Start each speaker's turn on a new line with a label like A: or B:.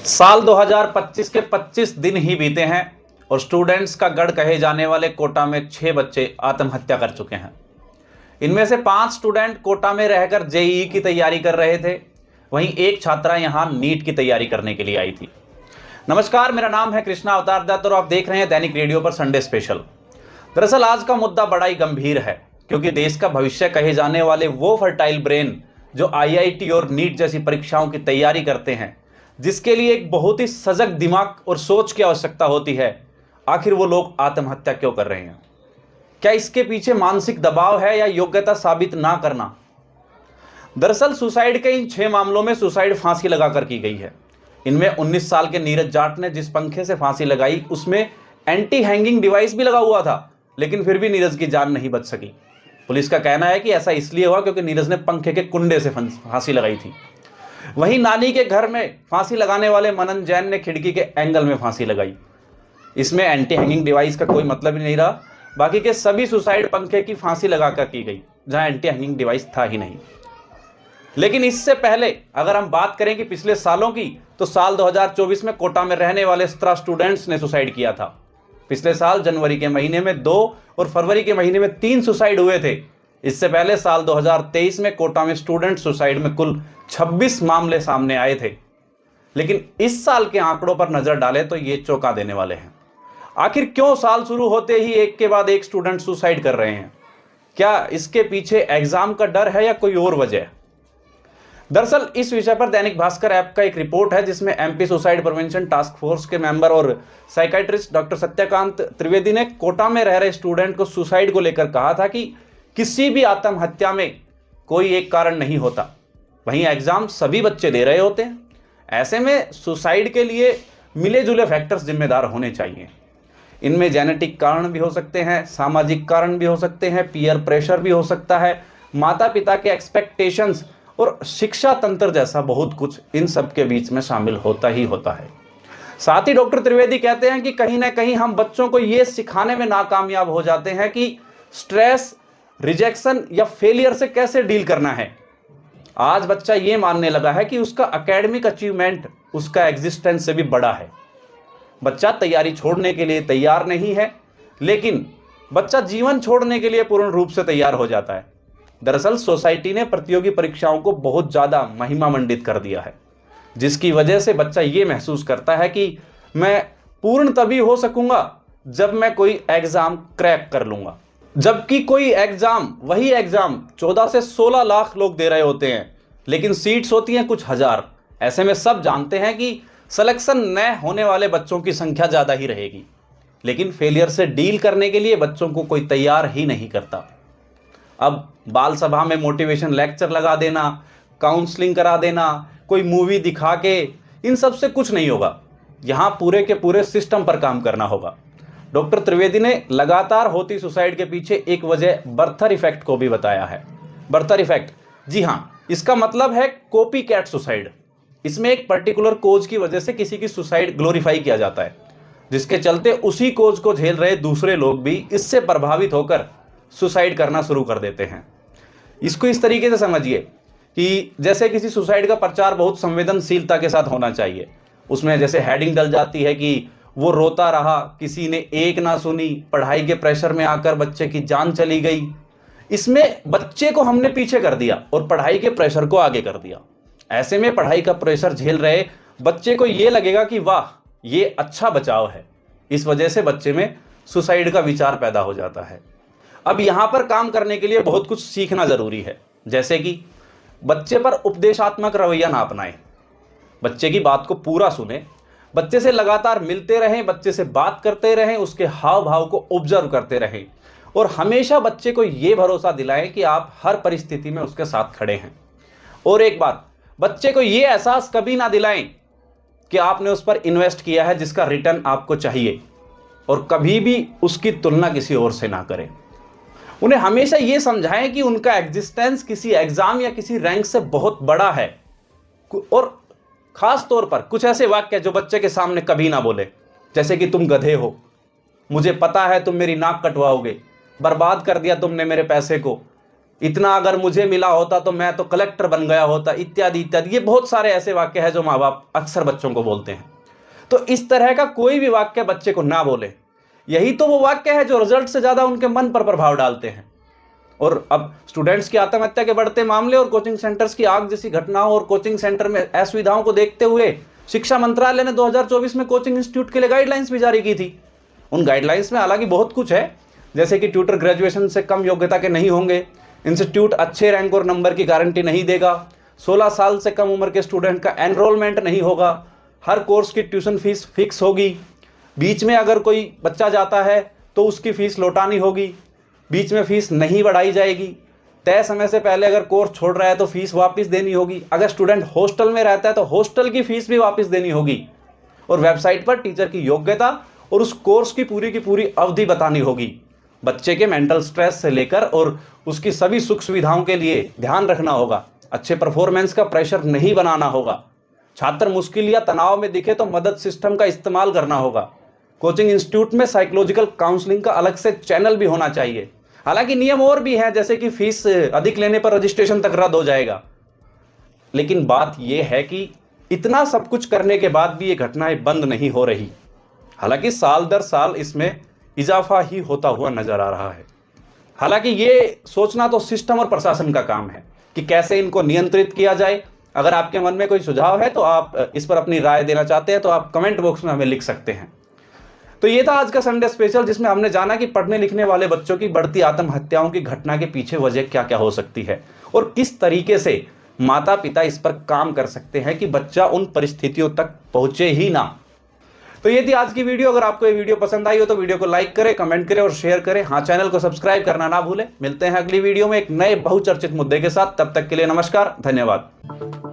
A: साल 2025 के 25 दिन ही बीते हैं और स्टूडेंट्स का गढ़ कहे जाने वाले कोटा में 6 बच्चे आत्महत्या कर चुके हैं। इनमें से 5 स्टूडेंट कोटा में रहकर जेईई की तैयारी कर रहे थे, वहीं एक छात्रा यहां नीट की तैयारी करने के लिए आई थी। नमस्कार, मेरा नाम है कृष्णा अवतार दत्त और आप देख रहे हैं दैनिक रेडियो पर संडे स्पेशल। दरअसल आज का मुद्दा बड़ा ही गंभीर है, क्योंकि देश का भविष्य कहे जाने वाले वो फर्टाइल ब्रेन जो आईआईटी और नीट जैसी परीक्षाओं की तैयारी करते हैं, जिसके लिए एक बहुत ही सजग दिमाग और सोच की आवश्यकता होती है, आखिर वो लोग आत्महत्या क्यों कर रहे हैं? क्या इसके पीछे मानसिक दबाव है या योग्यता साबित ना करना? दरअसल सुसाइड के इन 6 मामलों में सुसाइड फांसी लगाकर की गई है। इनमें 19 साल के नीरज जाट ने जिस पंखे से फांसी लगाई उसमें एंटी हैंगिंग डिवाइस भी लगा हुआ था, लेकिन फिर भी नीरज की जान नहीं बच सकी। पुलिस का कहना है कि ऐसा इसलिए हुआ क्योंकि नीरज ने पंखे के कुंडे से फांसी लगाई थी। वहीं नानी के घर में फांसी लगाने वाले मनन जैन ने खिड़की के एंगल में फांसी लगाई। इसमें एंटी हैंगिंग डिवाइस का कोई मतलब ही नहीं रहा। बाकी के सभी सुसाइड पंखे की फांसी लगाकर की गई, जहां एंटी हैंगिंग डिवाइस था ही नहीं। लेकिन इससे पहले अगर हम बात करें कि पिछले सालों की, तो साल 2024 में कोटा में रहने वाले 17 स्टूडेंट्स ने सुसाइड किया था। पिछले साल जनवरी के महीने में 2 और फरवरी के महीने में 3 सुसाइड हुए थे। इससे पहले साल 2023 में कोटा में स्टूडेंट सुसाइड में कुल 26 मामले सामने आए थे। लेकिन इस साल के आंकड़ों पर नजर डालें तो ये चौंका देने वाले हैं। आखिर क्यों साल शुरू होते ही एक के बाद एक स्टूडेंट सुसाइड कर रहे हैं? क्या इसके पीछे एग्जाम का डर है या कोई और वजह? दरअसल इस विषय पर दैनिक भास्कर ऐप का एक रिपोर्ट है, जिसमें MP suicide prevention task force के मेंबर और साइकाइट्रिस्ट डॉक्टर सत्यकांत त्रिवेदी ने कोटा में रह रहे स्टूडेंट को सुसाइड को लेकर कहा था कि किसी भी आत्महत्या में कोई एक कारण नहीं होता, वहीं एग्जाम सभी बच्चे दे रहे होते हैं। ऐसे में सुसाइड के लिए मिले जुले फैक्टर्स जिम्मेदार होने चाहिए। इनमें जेनेटिक कारण भी हो सकते हैं, सामाजिक कारण भी हो सकते हैं, पीयर प्रेशर भी हो सकता है, माता पिता के एक्सपेक्टेशंस और शिक्षा तंत्र जैसा बहुत कुछ इन सब के बीच में शामिल होता ही होता है। साथ ही डॉक्टर त्रिवेदी कहते हैं कि कहीं ना कहीं हम बच्चों को ये सिखाने में नाकामयाब हो जाते हैं कि स्ट्रेस, रिजेक्शन या फेलियर से कैसे डील करना है। आज बच्चा ये मानने लगा है कि उसका एकेडमिक अचीवमेंट उसका एग्जिस्टेंस से भी बड़ा है। बच्चा तैयारी छोड़ने के लिए तैयार नहीं है, लेकिन बच्चा जीवन छोड़ने के लिए पूर्ण रूप से तैयार हो जाता है। दरअसल सोसाइटी ने प्रतियोगी परीक्षाओं को बहुत ज़्यादा महिमा मंडित कर दिया है, जिसकी वजह से बच्चा ये महसूस करता है कि मैं पूर्ण तभी हो सकूंगा जब मैं कोई एग्ज़ाम क्रैक कर लूँगा। जबकि कोई एग्ज़ाम, वही एग्ज़ाम 14 से 16 लाख लोग दे रहे होते हैं, लेकिन सीट्स होती हैं कुछ हज़ार। ऐसे में सब जानते हैं कि सिलेक्शन न होने वाले बच्चों की संख्या ज़्यादा ही रहेगी, लेकिन फेलियर से डील करने के लिए बच्चों को कोई तैयार ही नहीं करता। अब बाल सभा में मोटिवेशन लेक्चर लगा देना, काउंसलिंग करा देना, कोई मूवी दिखा के, इन सब से कुछ नहीं होगा। यहाँ पूरे के पूरे सिस्टम पर काम करना होगा। डॉक्टर त्रिवेदी ने लगातार होती सुसाइड के पीछे एक वजह बर्थर इफेक्ट को भी बताया है। बर्थर इफेक्ट, जी हाँ, इसका मतलब है कॉपी कैट सुसाइड। इसमें एक पर्टिकुलर कोज की वजह से किसी की सुसाइड ग्लोरीफाई किया जाता है, जिसके चलते उसी कोज को झेल रहे दूसरे लोग भी इससे प्रभावित होकर सुसाइड करना शुरू कर देते हैं। इसको इस तरीके से समझिए कि जैसे किसी सुसाइड का प्रचार बहुत संवेदनशीलता के साथ होना चाहिए। उसमें जैसे हेडिंग डल जाती है कि वो रोता रहा, किसी ने एक ना सुनी, पढ़ाई के प्रेशर में आकर बच्चे की जान चली गई। इसमें बच्चे को हमने पीछे कर दिया और पढ़ाई के प्रेशर को आगे कर दिया। ऐसे में पढ़ाई का प्रेशर झेल रहे बच्चे को ये लगेगा कि वाह, ये अच्छा बचाव है। इस वजह से बच्चे में सुसाइड का विचार पैदा हो जाता है। अब यहाँ पर काम करने के लिए बहुत कुछ सीखना जरूरी है, जैसे कि बच्चे पर उपदेशात्मक रवैया ना अपनाएं, बच्चे की बात को पूरा सुने, बच्चे से लगातार मिलते रहें, बच्चे से बात करते रहें, उसके हाव भाव को ऑब्जर्व करते रहें और हमेशा बच्चे को यह भरोसा दिलाएं कि आप हर परिस्थिति में उसके साथ खड़े हैं। और एक बात, बच्चे को यह एहसास कभी ना दिलाएं कि आपने उस पर इन्वेस्ट किया है जिसका रिटर्न आपको चाहिए, और कभी भी उसकी तुलना किसी और से ना करें। उन्हें हमेशा ये समझाएं कि उनका एग्जिस्टेंस किसी एग्जाम या किसी रैंक से बहुत बड़ा है। और खास तौर पर कुछ ऐसे वाक्य जो बच्चे के सामने कभी ना बोले, जैसे कि तुम गधे हो, मुझे पता है तुम मेरी नाक कटवाओगे, बर्बाद कर दिया तुमने मेरे पैसे को, इतना अगर मुझे मिला होता तो मैं तो कलेक्टर बन गया होता, इत्यादि इत्यादि। ये बहुत सारे ऐसे वाक्य हैं जो माँ बाप अक्सर बच्चों को बोलते हैं। तो इस तरह का कोई भी वाक्य बच्चे को ना बोले। यही तो वो वाक्य है जो रिजल्ट से ज्यादा उनके मन पर प्रभाव डालते हैं। और अब स्टूडेंट्स की आत्महत्या के बढ़ते मामले और कोचिंग सेंटर्स की आग जैसी घटनाओं और कोचिंग सेंटर में असुविधाओं को देखते हुए शिक्षा मंत्रालय ने 2024 में कोचिंग इंस्टीट्यूट के लिए गाइडलाइंस भी जारी की थी। उन गाइडलाइंस में हालांकि बहुत कुछ है, जैसे कि ट्यूटर ग्रेजुएशन से कम योग्यता के नहीं होंगे, इंस्टीट्यूट अच्छे रैंक और नंबर की गारंटी नहीं देगा, 16 साल से कम उम्र के स्टूडेंट का एनरोलमेंट नहीं होगा, हर कोर्स की ट्यूशन फीस फिक्स होगी, बीच में अगर कोई बच्चा जाता है तो उसकी फीस लौटानी होगी, बीच में फीस नहीं बढ़ाई जाएगी, तय समय से पहले अगर कोर्स छोड़ रहा है तो फीस वापस देनी होगी, अगर स्टूडेंट हॉस्टल में रहता है तो हॉस्टल की फीस भी वापस देनी होगी, और वेबसाइट पर टीचर की योग्यता और उस कोर्स की पूरी अवधि बतानी होगी। बच्चे के मेंटल स्ट्रेस से लेकर और उसकी सभी सुख सुविधाओं के लिए ध्यान रखना होगा। अच्छे परफॉर्मेंस का प्रेशर नहीं बनाना होगा। छात्र मुश्किल या तनाव में दिखे तो मदद सिस्टम का इस्तेमाल करना होगा। कोचिंग इंस्टीट्यूट में साइकोलॉजिकल काउंसलिंग का अलग से चैनल भी होना चाहिए। हालांकि नियम और भी हैं, जैसे कि फीस अधिक लेने पर रजिस्ट्रेशन तक रद्द हो जाएगा। लेकिन बात यह है कि इतना सब कुछ करने के बाद भी ये घटनाएं बंद नहीं हो रही। हालांकि साल दर साल इसमें इजाफा ही होता हुआ नजर आ रहा है। हालांकि ये सोचना तो सिस्टम और प्रशासन का काम है कि कैसे इनको नियंत्रित किया जाए। अगर आपके मन में कोई सुझाव है तो आप इस पर अपनी राय देना चाहते हैं तो आप कमेंट बॉक्स में हमें लिख सकते हैं। तो ये था आज का संडे स्पेशल, जिसमें हमने जाना कि पढ़ने लिखने वाले बच्चों की बढ़ती आत्महत्याओं की घटना के पीछे वजह क्या क्या हो सकती है और किस तरीके से माता पिता इस पर काम कर सकते हैं कि बच्चा उन परिस्थितियों तक पहुंचे ही ना। तो ये थी आज की वीडियो। अगर आपको ये वीडियो पसंद आई हो तो वीडियो को लाइक करें, कमेंट करें और शेयर करें। हाँ, चैनल को सब्सक्राइब करना ना भूलें। मिलते हैं अगली वीडियो में एक नए बहुचर्चित मुद्दे के साथ। तब तक के लिए नमस्कार, धन्यवाद।